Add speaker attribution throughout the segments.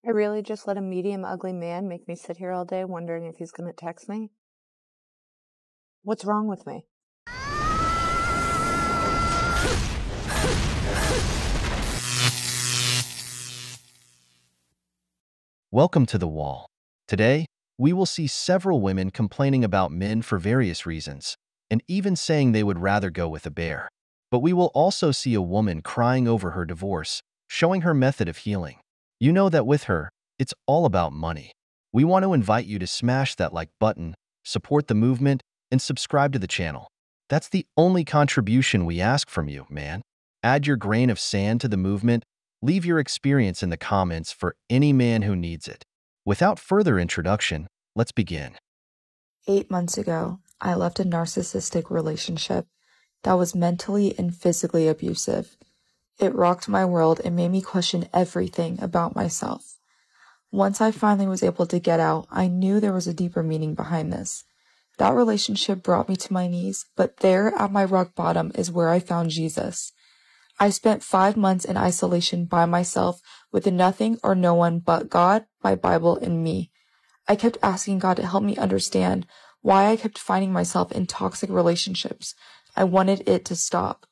Speaker 1: I really just let a medium ugly man make me sit here all day wondering if he's going to text me? What's wrong with me?
Speaker 2: Welcome to The Wall. Today, we will see several women complaining about men for various reasons, and even saying they would rather go with a bear. But we will also see a woman crying over her divorce, showing her method of healing. You know that with her, it's all about money. We want to invite you to smash that like button, support the movement, and subscribe to the channel. That's the only contribution we ask from you, man. Add your grain of sand to the movement. Leave your experience in the comments for any man who needs it. Without further introduction, let's begin.
Speaker 3: 8 months ago, I left a narcissistic relationship that was mentally and physically abusive. It rocked my world and made me question everything about myself. Once I finally was able to get out, I knew there was a deeper meaning behind this. That relationship brought me to my knees, but there at my rock bottom is where I found Jesus. I spent 5 months in isolation by myself with nothing or no one but God, my Bible, and me. I kept asking God to help me understand why I kept finding myself in toxic relationships. I wanted it to stop.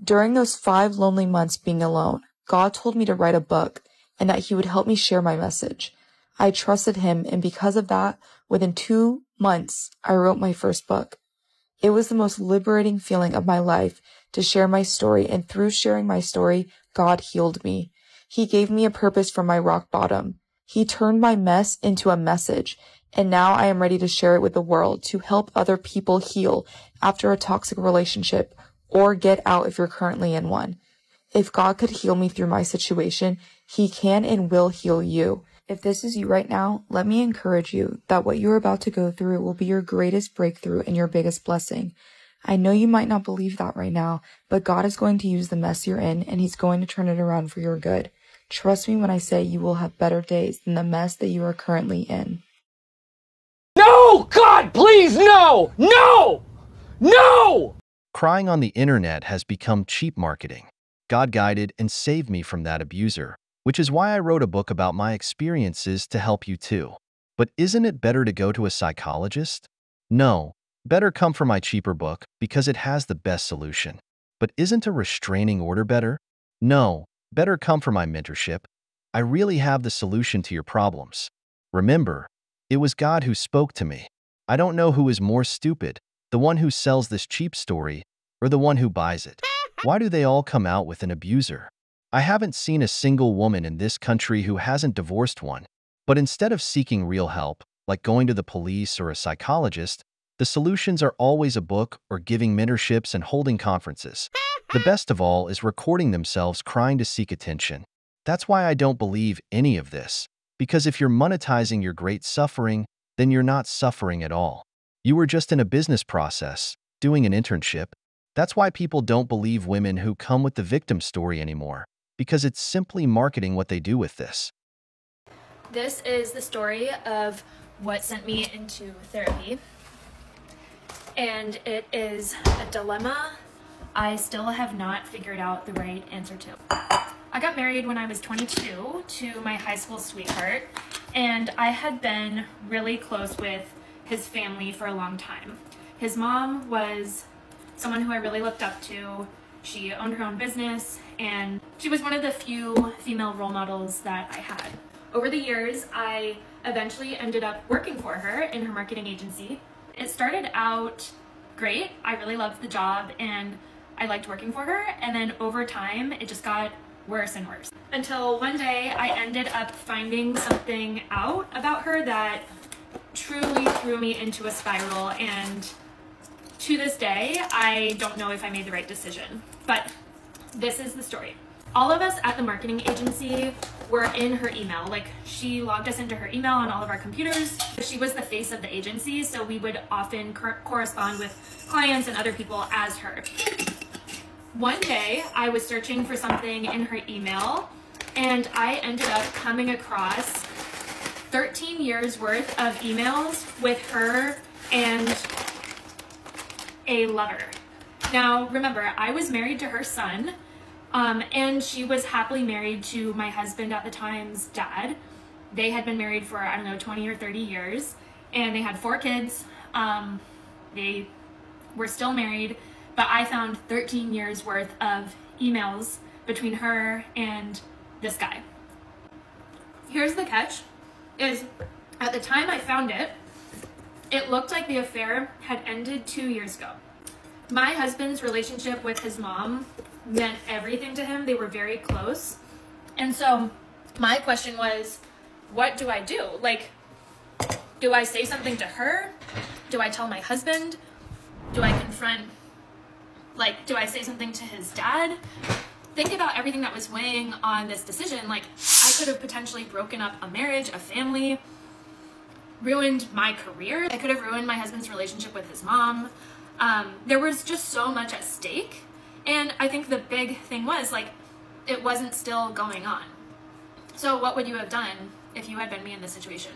Speaker 3: During those 5 lonely months being alone, God told me to write a book and that he would help me share my message. I trusted him, and because of that, within 2 months, I wrote my first book. It was the most liberating feeling of my life to share my story, and through sharing my story, God healed me. He gave me a purpose for my rock bottom. He turned my mess into a message, and now I am ready to share it with the world to help other people heal after a toxic relationship or get out if you're currently in one. If God could heal me through my situation, he can and will heal you. If this is you right now, let me encourage you that what you're about to go through will be your greatest breakthrough and your biggest blessing. I know you might not believe that right now, but God is going to use the mess you're in, and he's going to turn it around for your good. Trust me when I say you will have better days than the mess that you are currently in.
Speaker 4: No! God, please, no! No! No!
Speaker 2: Crying on the internet has become cheap marketing. God guided and saved me from that abuser, which is why I wrote a book about my experiences to help you too. But isn't it better to go to a psychologist? No, better come for my cheaper book because it has the best solution. But isn't a restraining order better? No, better come for my mentorship. I really have the solution to your problems. Remember, it was God who spoke to me. I don't know who is more stupid, the one who sells this cheap story or the one who buys it. Why do they all come out with an abuser? I haven't seen a single woman in this country who hasn't divorced one. But instead of seeking real help, like going to the police or a psychologist, the solutions are always a book or giving mentorships and holding conferences. The best of all is recording themselves crying to seek attention. That's why I don't believe any of this. Because if you're monetizing your great suffering, then you're not suffering at all. You were just in a business process, doing an internship. That's why people don't believe women who come with the victim story anymore, because it's simply marketing what they do with this.
Speaker 5: This is the story of what sent me into therapy, and it is a dilemma I still have not figured out the right answer to. I got married when I was 22 to my high school sweetheart, and I had been really close with his family for a long time. His mom was someone who I really looked up to. She owned her own business, and she was one of the few female role models that I had. Over the years, I eventually ended up working for her in her marketing agency. It started out great. I really loved the job and I liked working for her, and then over time, it just got worse and worse. Until one day, I ended up finding something out about her that truly threw me into a spiral, and to this day, I don't know if I made the right decision, but this is the story. All of us at the marketing agency were in her email. Like, she logged us into her email on all of our computers. She was the face of the agency, so we would often correspond with clients and other people as her. One day, I was searching for something in her email, and I ended up coming across 13 years worth of emails with her and a lover. Now, remember, I was married to her son, and she was happily married to my husband at the time's dad. They had been married for, I don't know, 20 or 30 years, and they had 4 kids. They were still married, but I found 13 years worth of emails between her and this guy. Here's the catch, is at the time I found it, it looked like the affair had ended 2 years ago. My husband's relationship with his mom meant everything to him. They were very close. And so my question was, what do I do? Like, do I say something to her? Do I tell my husband? Do I confront, like, do I say something to his dad? Think about everything that was weighing on this decision. Like, I could have potentially broken up a marriage, a family, ruined my career. I could have ruined my husband's relationship with his mom. There was just so much at stake. And I think the big thing was, like, it wasn't still going on. So what would you have done if you had been me in this situation?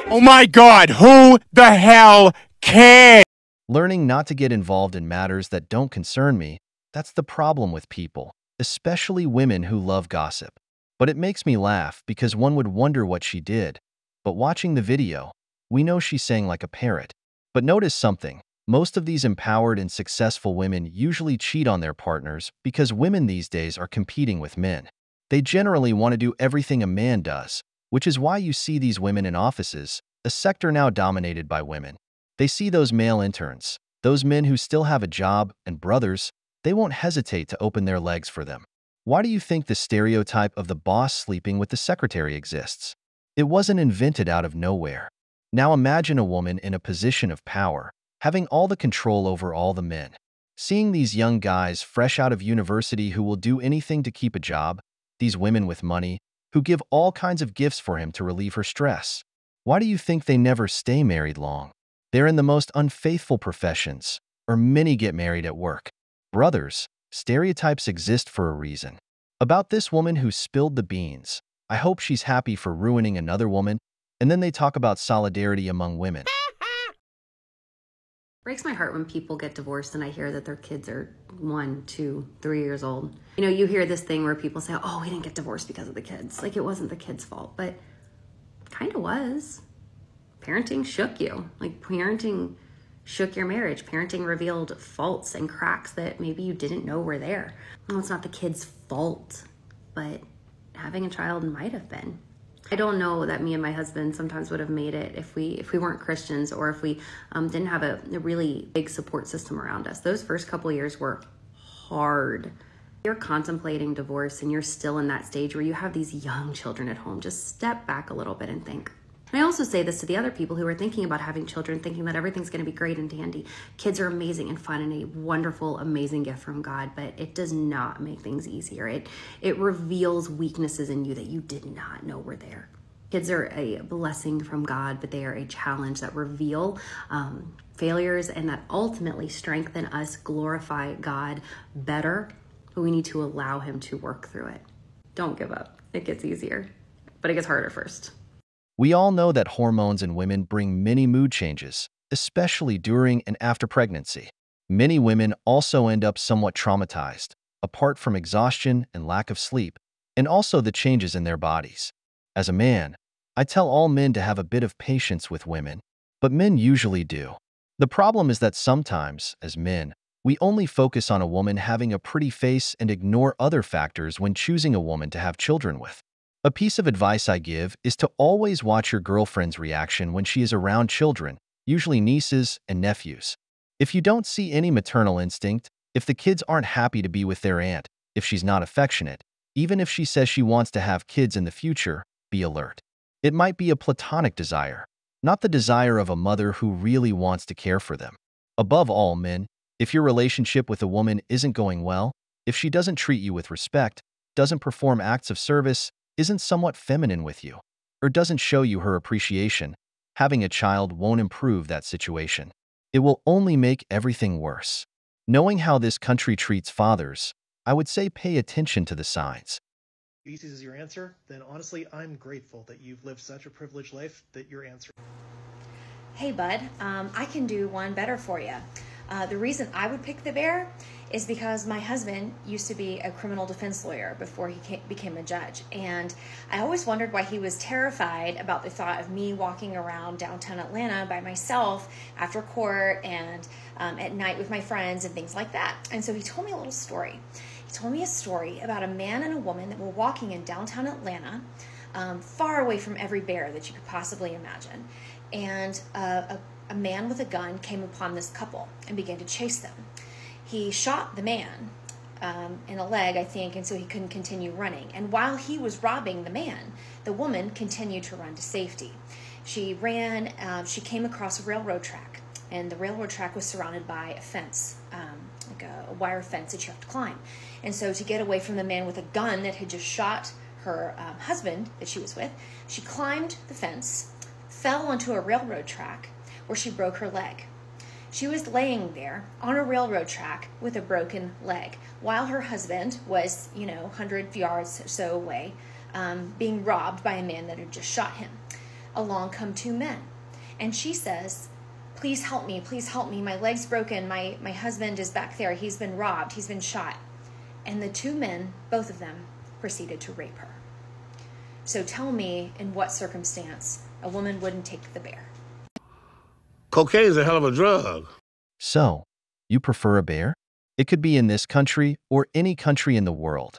Speaker 6: Oh my God, who the hell cares?
Speaker 2: Learning not to get involved in matters that don't concern me, that's the problem with people, especially women who love gossip. But it makes me laugh because one would wonder what she did. But watching the video, we know she sang like a parrot. But notice something. Most of these empowered and successful women usually cheat on their partners because women these days are competing with men. They generally want to do everything a man does, which is why you see these women in offices, a sector now dominated by women. They see those male interns, those men who still have a job, and brothers, they won't hesitate to open their legs for them. Why do you think the stereotype of the boss sleeping with the secretary exists? It wasn't invented out of nowhere. Now imagine a woman in a position of power, having all the control over all the men. Seeing these young guys fresh out of university who will do anything to keep a job, these women with money, who give all kinds of gifts for him to relieve her stress. Why do you think they never stay married long? They're in the most unfaithful professions, or many get married at work. Brothers, stereotypes exist for a reason. About this woman who spilled the beans, I hope she's happy for ruining another woman, and then they talk about solidarity among women.
Speaker 7: Breaks my heart when people get divorced and I hear that their kids are 1, 2, 3 years old. You know, you hear this thing where people say, oh, we didn't get divorced because of the kids. Like, it wasn't the kids' fault, but it kind of was. Parenting shook you. Like, parenting shook your marriage. Parenting revealed faults and cracks that maybe you didn't know were there. Well, it's not the kid's fault, but having a child might have been. I don't know that me and my husband sometimes would have made it if we weren't Christians, or if we didn't have a really big support system around us. Those first couple of years were hard. You're contemplating divorce and you're still in that stage where you have these young children at home. Just step back a little bit and think. And I also say this to the other people who are thinking about having children, thinking that everything's going to be great and dandy. Kids are amazing and fun and a wonderful, amazing gift from God, but it does not make things easier. It reveals weaknesses in you that you did not know were there. Kids are a blessing from God, but they are a challenge that reveal failures and that ultimately strengthen us, glorify God better, but we need to allow Him to work through it. Don't give up. It gets easier, but it gets harder first.
Speaker 2: We all know that hormones in women bring many mood changes, especially during and after pregnancy. Many women also end up somewhat traumatized, apart from exhaustion and lack of sleep, and also the changes in their bodies. As a man, I tell all men to have a bit of patience with women, but men usually do. The problem is that sometimes, as men, we only focus on a woman having a pretty face and ignore other factors when choosing a woman to have children with. A piece of advice I give is to always watch your girlfriend's reaction when she is around children, usually nieces and nephews. If you don't see any maternal instinct, if the kids aren't happy to be with their aunt, if she's not affectionate, even if she says she wants to have kids in the future, be alert. It might be a platonic desire, not the desire of a mother who really wants to care for them. Above all, men, if your relationship with a woman isn't going well, if she doesn't treat you with respect, doesn't perform acts of service, isn't somewhat feminine with you, or doesn't show you her appreciation, having a child won't improve that situation. It will only make everything worse. Knowing how this country treats fathers, I would say pay attention to the signs.
Speaker 8: Easy is your answer, then honestly, I'm grateful that you've lived such a privileged life that your answer.
Speaker 9: Hey bud, I can do one better for you. The reason I would pick the bear is because my husband used to be a criminal defense lawyer before he became a judge. And I always wondered why he was terrified about the thought of me walking around downtown Atlanta by myself after court and at night with my friends and things like that. And so he told me a little story. He told me a story about a man and a woman that were walking in downtown Atlanta, far away from every bear that you could possibly imagine. And a man with a gun came upon this couple and began to chase them. He shot the man in a leg, I think, and so he couldn't continue running. And while he was robbing the man, the woman continued to run to safety. She ran, she came across a railroad track, and the railroad track was surrounded by a fence, like a wire fence that you have to climb. And so to get away from the man with a gun that had just shot her husband that she was with, she climbed the fence, fell onto a railroad track where she broke her leg. She was laying there on a railroad track with a broken leg while her husband was, 100 yards or so away, being robbed by a man that had just shot him. Along come two men. And she says, please help me, my leg's broken, my husband is back there, he's been robbed, he's been shot. And the two men, both of them, proceeded to rape her. So tell me in what circumstance a woman wouldn't take the bear.
Speaker 10: Cocaine is a hell of a drug.
Speaker 2: So, you prefer a bear? It could be in this country or any country in the world.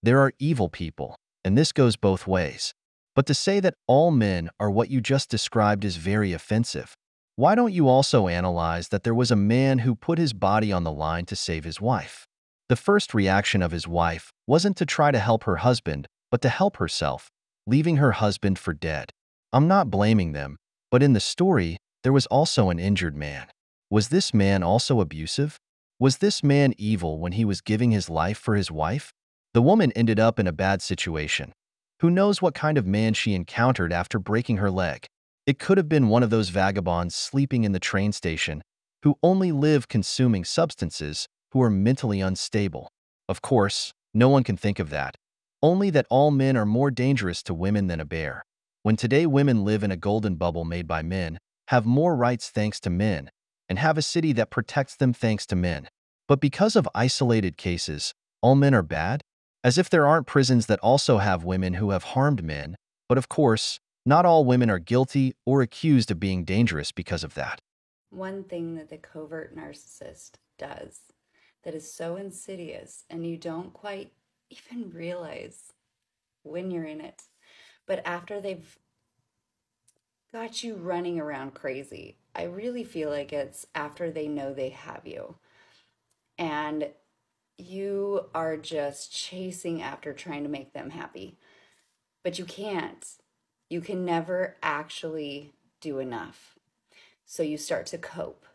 Speaker 2: There are evil people, and this goes both ways. But to say that all men are what you just described is very offensive. Why don't you also analyze that there was a man who put his body on the line to save his wife? The first reaction of his wife wasn't to try to help her husband, but to help herself, leaving her husband for dead. I'm not blaming them, but in the story, there was also an injured man. Was this man also abusive? Was this man evil when he was giving his life for his wife? The woman ended up in a bad situation. Who knows what kind of man she encountered after breaking her leg? It could have been one of those vagabonds sleeping in the train station who only live consuming substances, who are mentally unstable. Of course, no one can think of that. Only that all men are more dangerous to women than a bear. When today women live in a golden bubble made by men, have more rights thanks to men, and have a city that protects them thanks to men. But because of isolated cases, all men are bad? As if there aren't prisons that also have women who have harmed men, but of course, not all women are guilty or accused of being dangerous because of that.
Speaker 11: One thing that the covert narcissist does that is so insidious and you don't quite even realize when you're in it, but after they've got you running around crazy, I really feel like it's after they know they have you and you are just chasing after trying to make them happy, but you can't. You can never actually do enough. So you start to cope.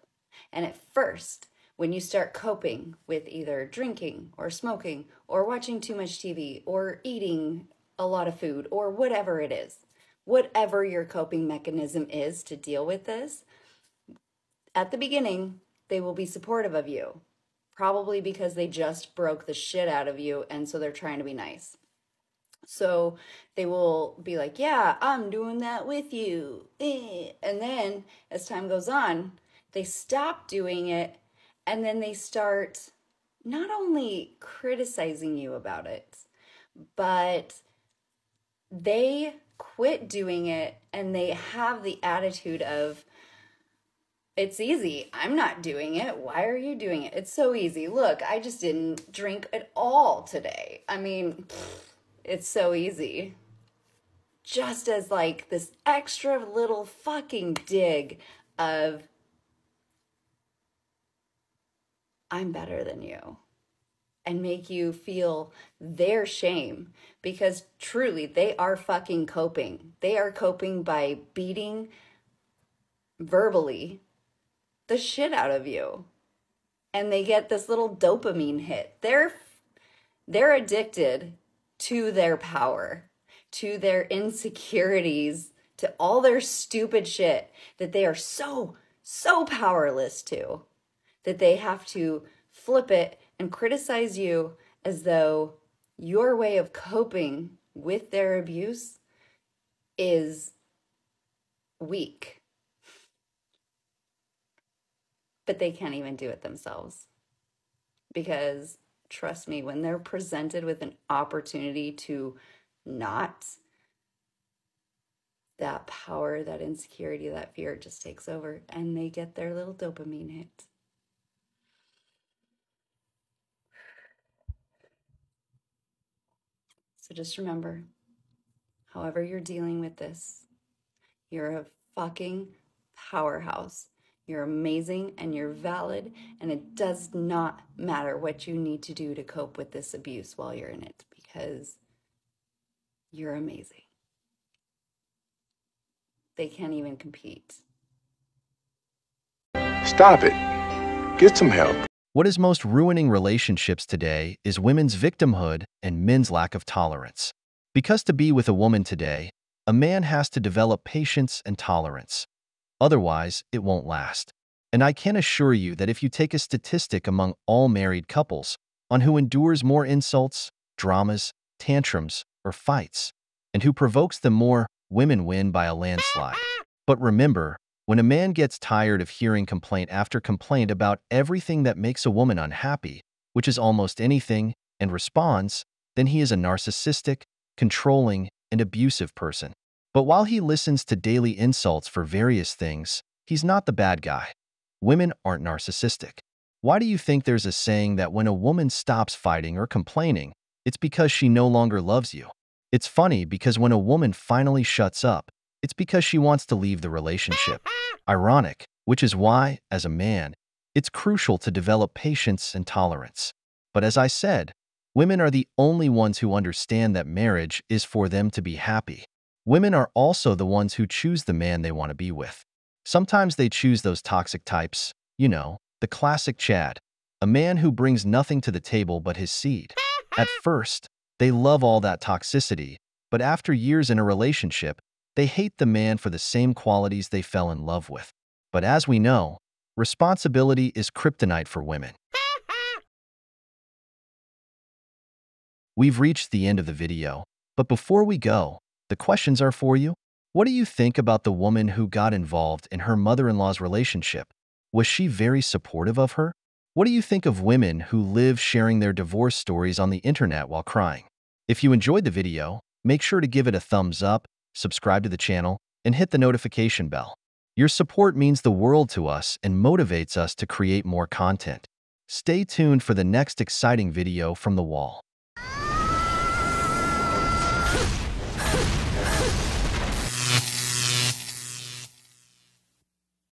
Speaker 11: And at first, when you start coping with either drinking or smoking or watching too much TV or eating a lot of food or whatever it is, whatever your coping mechanism is to deal with this, at the beginning, they will be supportive of you, probably because they just broke the shit out of you and so they're trying to be nice. So they will be like, yeah, I'm doing that with you. And then as time goes on, they stop doing it and then they start not only criticizing you about it, but they quit doing it and they have the attitude of, it's easy. I'm not doing it. Why are you doing it? It's so easy. Look, I just didn't drink at all today. I mean, it's so easy. Just as like this extra little fucking dig of, I'm better than you. And make you feel their shame, because truly they are fucking coping. They are coping by beating verbally the shit out of you. And they get this little dopamine hit. They're addicted to their power, to their insecurities, to all their stupid shit that they are so powerless to, that they have to flip it and criticize you as though your way of coping with their abuse is weak. but they can't even do it themselves. Because trust me, when they're presented with an opportunity to not, that power, that insecurity, that fear just takes over and they get their little dopamine hit. So just remember, however you're dealing with this, you're a fucking powerhouse. You're amazing and you're valid, and it does not matter what you need to do to cope with this abuse while you're in it, because you're amazing. They can't even compete.
Speaker 10: Stop it. Get some help.
Speaker 2: What is most ruining relationships today is women's victimhood and men's lack of tolerance. Because to be with a woman today, a man has to develop patience and tolerance. Otherwise, it won't last. And I can assure you that if you take a statistic among all married couples on who endures more insults, dramas, tantrums, or fights, and who provokes them more, women win by a landslide. But remember, when a man gets tired of hearing complaint after complaint about everything that makes a woman unhappy, which is almost anything, and responds, then he is a narcissistic, controlling, and abusive person. But while he listens to daily insults for various things, he's not the bad guy. Women aren't narcissistic. Why do you think there's a saying that when a woman stops fighting or complaining, it's because she no longer loves you? It's funny because when a woman finally shuts up, it's because she wants to leave the relationship. Ironic, which is why, as a man, it's crucial to develop patience and tolerance. But as I said, women are the only ones who understand that marriage is for them to be happy. Women are also the ones who choose the man they want to be with. Sometimes they choose those toxic types, you know, the classic Chad, a man who brings nothing to the table but his seed. At first, they love all that toxicity, but after years in a relationship, they hate the man for the same qualities they fell in love with. But as we know, responsibility is kryptonite for women. We've reached the end of the video, but before we go, the questions are for you. What do you think about the woman who got involved in her mother-in-law's relationship? Was she very supportive of her? What do you think of women who live sharing their divorce stories on the internet while crying? If you enjoyed the video, make sure to give it a thumbs up, subscribe to the channel, and hit the notification bell. Your support means the world to us and motivates us to create more content. Stay tuned for the next exciting video from the wall.